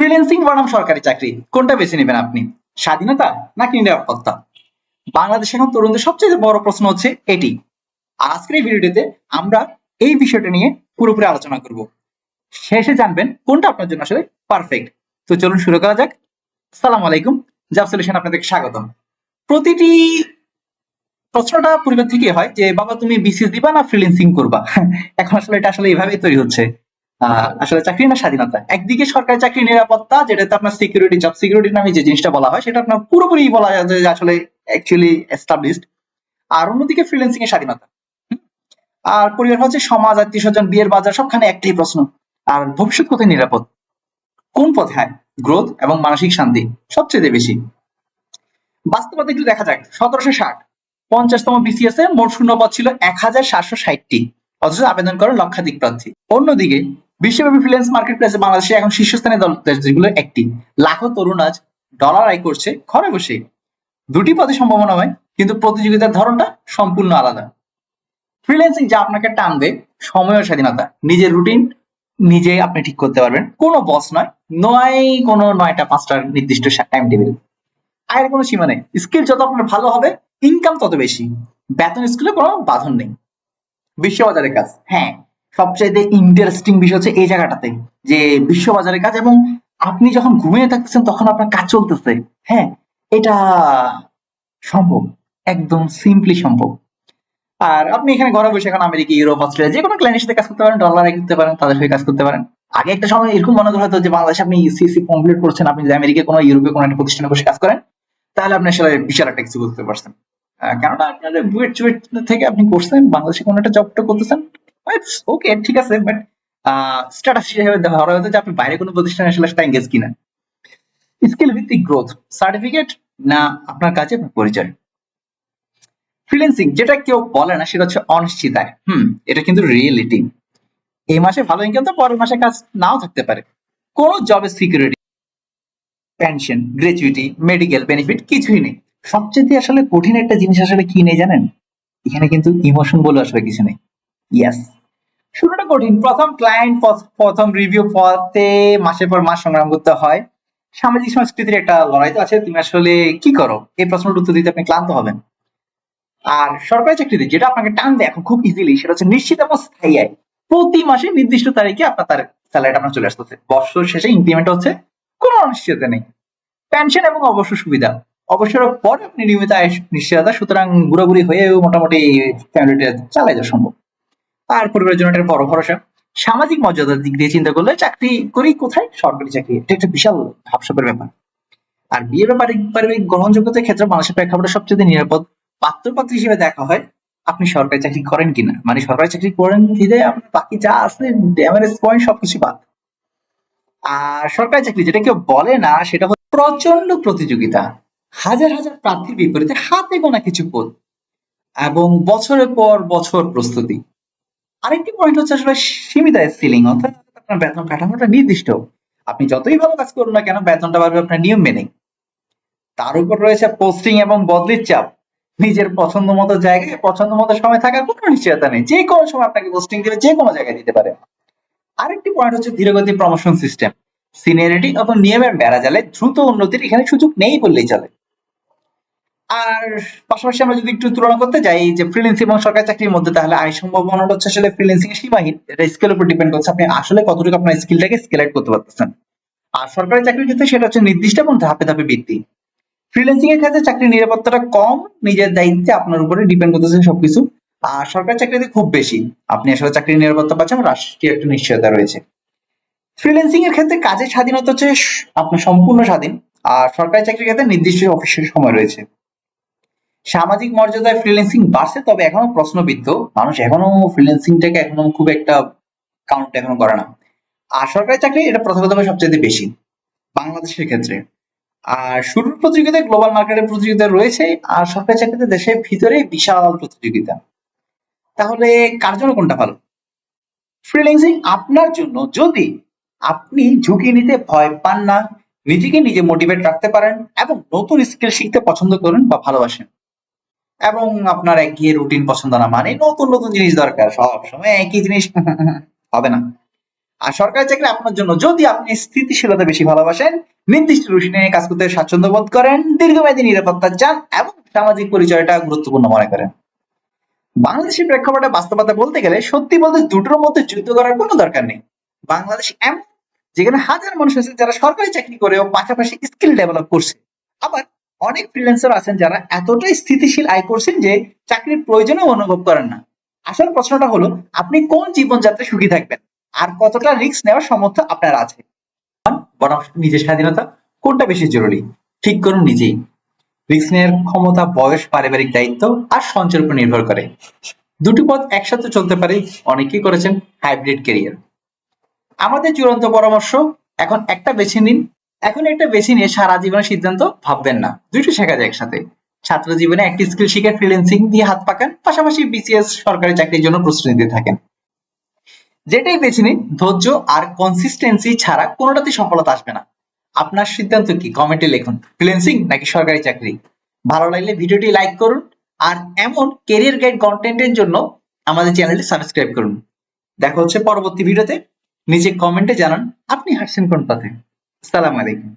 Freelancing বনাম সরকারি চাকরি, কোনটা বেছে নেবেন আপনি? স্বাধীনতা নাকি নিরাপত্তা? বাংলাদেশে এখন তরুণদের সবচেয়ে বড় প্রশ্ন হচ্ছে এটি। আর আজকের এই ভিডিওটিতে আমরা এই বিষয়টা নিয়ে পুরোপুরি আলোচনা করব। শেষে জানবেন কোনটা আপনার জন্য আসলে পারফেক্ট। তো চলুন শুরু করা যাক। আসসালামু আলাইকুম, জব সলিউশন আপনাদেরকে স্বাগতম। প্রতিটি প্রশ্নটা পরিবার থেকে হয় যে বাবা তুমি বিসিএস দিবা না ফ্রিল্যান্সিং করবা। এখন আসলে এটা আসলে এইভাবেই তৈরি হচ্ছে। আসলে চাকরি না স্বাধীনতা, একদিকে সরকারি চাকরি নিরাপত্তা, যেটাতে আপনার সিকিউরিটি, জব সিকিউরিটি নামে যে জিনিসটা বলা হয় সেটা আপনার পুরোপুরি বলা যায় যে আসলে অ্যাকচুয়ালি এস্টাবলিশড। আর অন্যদিকে ফ্রিল্যান্সিং এর স্বাধীনতা। আর পরিবার হচ্ছে সমাজ, আত্মীয় স্বজন, বিয়ের বাজার, সবখানে একটাই প্রশ্ন, আর ভবিষ্যৎ কোথায় নিরাপদ, কোন পথে গ্রোথ এবং মানসিক শান্তি সবচেয়ে বেশি। বাস্তবতা একটু দেখা যাক। 1760 50তম বিসিএস এ মোট শূন্যপদ ছিল 1760টি, অথচ আবেদন করেন লক্ষাধিক প্রার্থী। অন্যদিকে বিশ্বব্যাপী ফ্রিল্যান্স মার্কেট প্লেসে বাংলাদেশে এখন শীর্ষস্থানীয় দেশগুলোর একটি। লাখো তরুণ আজ ডলার আয় করছে ঘরে বসে। দুটি পদে সম্ভাবনা হয়, কিন্তু প্রতিযোগিতার ধরনটা সম্পূর্ণ আলাদা। ফ্রিল্যান্সিং যা আপনাকে টানবে সময় ও স্বাধীনতা, নিজের রুটিন নিজে আপনি ঠিক করতে পারবেন, কোনো বস নয়, কোনো 9টা 5টার নির্দিষ্ট টাইম টেবিল। আয়ের কোনো সীমা নেই, স্কিল যত আপনার ভালো হবে ইনকাম তত বেশি, বেতন স্কিলে কোনো বাঁধন নেই। বিশ্ববাজারের কাজ, হ্যাঁ, সবচাইতে ইন্টারেস্টিং বিষয় হচ্ছে এই জায়গাটাতে যে বিশ্ববাজারের কাজ, এবং আপনি যখন ঘুমিয়ে থাকতেছেন তখন আপনার কাজ চলতেছে। হ্যাঁ, এটা সম্ভব, একদম সিম্পলি সম্ভব। আর আপনি এখানে ঘরে বসে এখন আমেরিকা, ইউরোপ, অস্ট্রেলিয়া যে কোনো ক্লায়েন্টের সাথে কাজ করতে পারেন, ডলার আয় করতে পারেন, তাদের সাথে কাজ করতে পারেন। আগে একটা সময় এরকম মনে করা হতো যে বাংলাদেশে আপনি সিসি কমপ্লিট করছেন, আপনি যদি আমেরিকা কোনো ইউরোপে কোনো একটা প্রতিষ্ঠানে বসে কাজ করেন তাহলে আপনি আসলে বিশাল একটা কিছু করতে পারছেন। কেননা আপনার বুয়েট চুয়েট থেকে আপনি করছেন, বাংলাদেশে কোনো একটা জবটা করতেছেন, ওকে ঠিক আছে, বাট স্ট্যাটাস হিসেবে ধরা হতো যে আপনি বাইরে কোনো প্রতিষ্ঠানে আসলে সেটা এঙ্গেজ কিনা। স্কিল ভিত্তিক গ্রোথ, সার্টিফিকেট না আপনার কাছে পরিচয়। ফ্রিল্যান্সিং যেটা কেউ বলে না সেটা হচ্ছে অনিশ্চিতায়। এটা কিন্তু রিয়েলিটি। এই মাসে ভালো ইনকাম তো পরের মাসে কাজ নাও থাকতে পারে। কোন জবের security, pension, gratuity, medical benefit কিছুই নেই। সবচেয়ে আসলে কঠিন একটা জিনিস আসলে কি নেই জানেন? এখানে কিন্তু ইমোশন বলে আসলে কিছু নেই। ইয়েস, শুরুটা কঠিন। প্রথম ক্লায়েন্ট, প্রথম রিভিউ পথে মাসের পর মাস সংগ্রাম করতে হয়। সামাজিক সংস্কৃতির একটা লড়াই তো আছে। তুমি আসলে কি করো এই প্রশ্নটা উত্তর দিতে আপনি ক্লান্ত হবেন। আর সরকারি চাকরিতে যেটা আপনাকে টানবে এখন খুব ইজিলি, সেটা হচ্ছে নিশ্চিত এবং স্থায়ী আয়। প্রতি মাসে নির্দিষ্ট তারিখে আপনার তার স্যালারিটা আপনার চলে আসতেছে, বছর শেষে ইনক্রিমেন্ট হচ্ছে, কোনো অনিশ্চয়তা নেই। পেনশন এবং অবসর সুবিধা, অবসরের পর আপনি নিয়মিত আয় নিশ্চয়তা, সুতরাং বুড়াবুড়ি হয়েও মোটামুটি ফ্যামিলিটা চালাই যাওয়া সম্ভব। আর পরিবারের জন্য একটা বড় ভরসা। সামাজিক মর্যাদার দিক দিয়ে চিন্তা করলে চাকরি করি কোথায়? সরকারি চাকরি, এটা একটা বিশাল ভাবসাবের ব্যাপার। আর বিয়ে বা পারিবারিক গ্রহণযোগ্যতার ক্ষেত্রে মানুষের প্রেক্ষাপটে সবচেয়ে নিরাপদ পাত্রপাত্রী হিসেবে দেখা হয় আপনি সরকারি চাকরি করেন কিনা। মানে সরকারি চাকরি করেন দিলে আপনার বাকি যা আছে ড্যামেজ পয়েন্ট সবকিছু বাদ। আর সরকারি চাকরি যেটা কেউ বলে না সেটা হচ্ছে প্রচন্ড প্রতিযোগিতা, হাজার হাজার প্রার্থীর বিপরীতে হাতে গোনা কিছু পদ, এবং বছরের পর বছর প্রস্তুতি। আরেকটি পয়েন্ট হচ্ছে আসলে সীমিত সিলিং, অর্থাৎ আপনার বেতন কাঠামোটা নির্দিষ্ট। আপনি যতই ভালো কাজ করুন না কেন বেতনটা পারবে আপনার নিয়ম মেনে। তার উপর রয়েছে পোস্টিং এবং বদলির চাপ। নিজের পছন্দ মতো জায়গায় পছন্দ মতো সময় থাকার কোনো নিশ্চয়তা নেই, যে কোনো সময় আপনাকে পোস্টিং দিবে, যে কোনো জায়গায় দিতে পারে। আরেকটি পয়েন্ট হচ্ছে ধীরগতি প্রমোশন সিস্টেম, সিনিয়রিটি এবং নিয়মের বেড়া জালে দ্রুত উন্নতির এখানে সুযোগ নেই বললেই চলে। আর পাশাপাশি আমরা যদি একটু তুলনা করতে যাই যে ফ্রিল্যান্সিং এবং সরকারি চাকরির মধ্যে, তাহলে আয় সম্ভাবনাটা হচ্ছে আসলে ফ্রিল্যান্সিং এর সীমাহীন। এটা স্কিলের উপর ডিপেন্ড করছে, আপনি আসলে কতটুকু আপনার স্কিলটাকে স্কেলেট করতে পারতেছেন। আর সরকারি চাকরির ক্ষেত্রে সেটা হচ্ছে নির্দিষ্ট এবং ধাপে ধাপে বৃদ্ধি। ফ্রিল্যান্সিং এর ক্ষেত্রে চাকরির নিরাপত্তাটা কম, নিজের দায়িত্বে আপনার উপরে ডিপেন্ড করতেছে সবকিছু। আর সরকারি চাকরিতে খুব বেশি আপনি আসলে চাকরির নিরাপত্তা পাচ্ছেন, রাষ্ট্রীয় একটা নিশ্চয়তা রয়েছে। ফ্রিল্যান্সিং এর ক্ষেত্রে কাজের স্বাধীনতা হচ্ছে আপনার সম্পূর্ণ স্বাধীন, আর সরকারি চাকরির ক্ষেত্রে নির্দিষ্ট অফিসের সময় রয়েছে। সামাজিক মর্যাদায় ফ্রিল্যান্সিং বাড়ছে, তবে এখনো প্রশ্নবিদ্ধ। মানুষ এখনো ফ্রিল্যান্সিংটাকে এখনো খুব একটা কাউন্ট এখনো করে না। আর সরকারি চাকরি এটা প্রথাগতভাবে সবচেয়ে বেশি বাংলাদেশের ক্ষেত্রে। আর শুরুর প্রতিযোগিতায় গ্লোবাল মার্কেটের প্রতিযোগিতা রয়েছে, আর সরকারি চাকরিতে দেশের ভিতরে বিশাল প্রতিযোগিতা। তাহলে কার জন্য কোনটা ভালো? ফ্রিল্যান্সিং আপনার জন্য যদি আপনি ঝুঁকি নিতে ভয় পান না, নিজেকে নিজে মোটিভেট রাখতে পারেন এবং নতুন স্কিল শিখতে পছন্দ করেন বা ভালোবাসেন, এবং আপনার একঘেয়ে রুটিন পছন্দ না, মানে নতুন নতুন জিনিস দরকার, সব সময় একই জিনিস হবে না। আর সরকারি চাকরি আপনার জন্য যদি আপনি স্থিতিশীলতা বেশি ভালোবাসেন, নির্দিষ্ট রুটিন নিয়ে কাজ করতে স্বাচ্ছন্দ্য বোধ করেন, দীর্ঘমেয়াদী নিরাপত্তা চান এবং সামাজিক পরিচয়টা গুরুত্বপূর্ণ মনে করেন। বাংলাদেশের প্রেক্ষাপটে বাস্তবতা বলতে গেলে সত্যি বলতে দুটোর মধ্যে যুদ্ধ করার কোনো দরকার নেই। বাংলাদেশ এমন যেখানে হাজার মানুষ আছে যারা সরকারি চাকরি করেও পাশাপাশি স্কিল ডেভেলপ করছে। আবার অনেক ফ্রিল্যান্সার আছেন যারা এতটাই স্থিতিশীল আয় করছেন যে চাকরির প্রয়োজনও অনুভব করেন না। আসল প্রশ্নটা হলো আপনি কোন জীবনযাত্রায় সুখী থাকবেন আর কতটা রিস্ক নেওয়ার সামর্থ্য আপনার আছে। বরং নিজের স্বাধীনতা কোনটা বেশি জরুরি ঠিক করুন নিজেই। রিস্ক নেওয়ার ক্ষমতা বয়স, পারিবারিক দায়িত্ব আর সঞ্চয়ের উপর নির্ভর করে। দুটি পথ একসাথে চলতে পারে। অনেকেই করেছেন হাইব্রিড ক্যারিয়ার। আমাদের চূড়ান্ত পরামর্শ, এখন একটা বেছে নিয়ে সারা জীবনের সিদ্ধান্ত ভাববেন না। দুইটো শেখা যায় একসাথে। ছাত্র জীবনে একটি স্কিল শিখে ফ্রিল্যান্সিং দিয়ে হাত পাকান, পাশাপাশি বিসিএস সরকারি চাকরির জন্য প্রস্তুতি নিতে থাকেন। যেটাই বেছে নিন, ধৈর্য আর কনসিস্টেন্সি ছাড়া কোনোটাতে সফলতা আসবে না। আপনার সিদ্ধান্ত কি? কমেন্টে লিখুন, ফ্রিল্যান্সিং নাকি সরকারি চাকরি। ভালো লাগলে ভিডিওটি লাইক করুন আর এমন ক্যারিয়ার গাইড কন্টেন্টের জন্য আমাদের চ্যানেলটি সাবস্ক্রাইব করুন। দেখা হচ্ছে পরবর্তী ভিডিওতে। নিচে কমেন্টে জানান আপনি হাঁটছেন কোন পথে। আসসালামু আলাইকুম।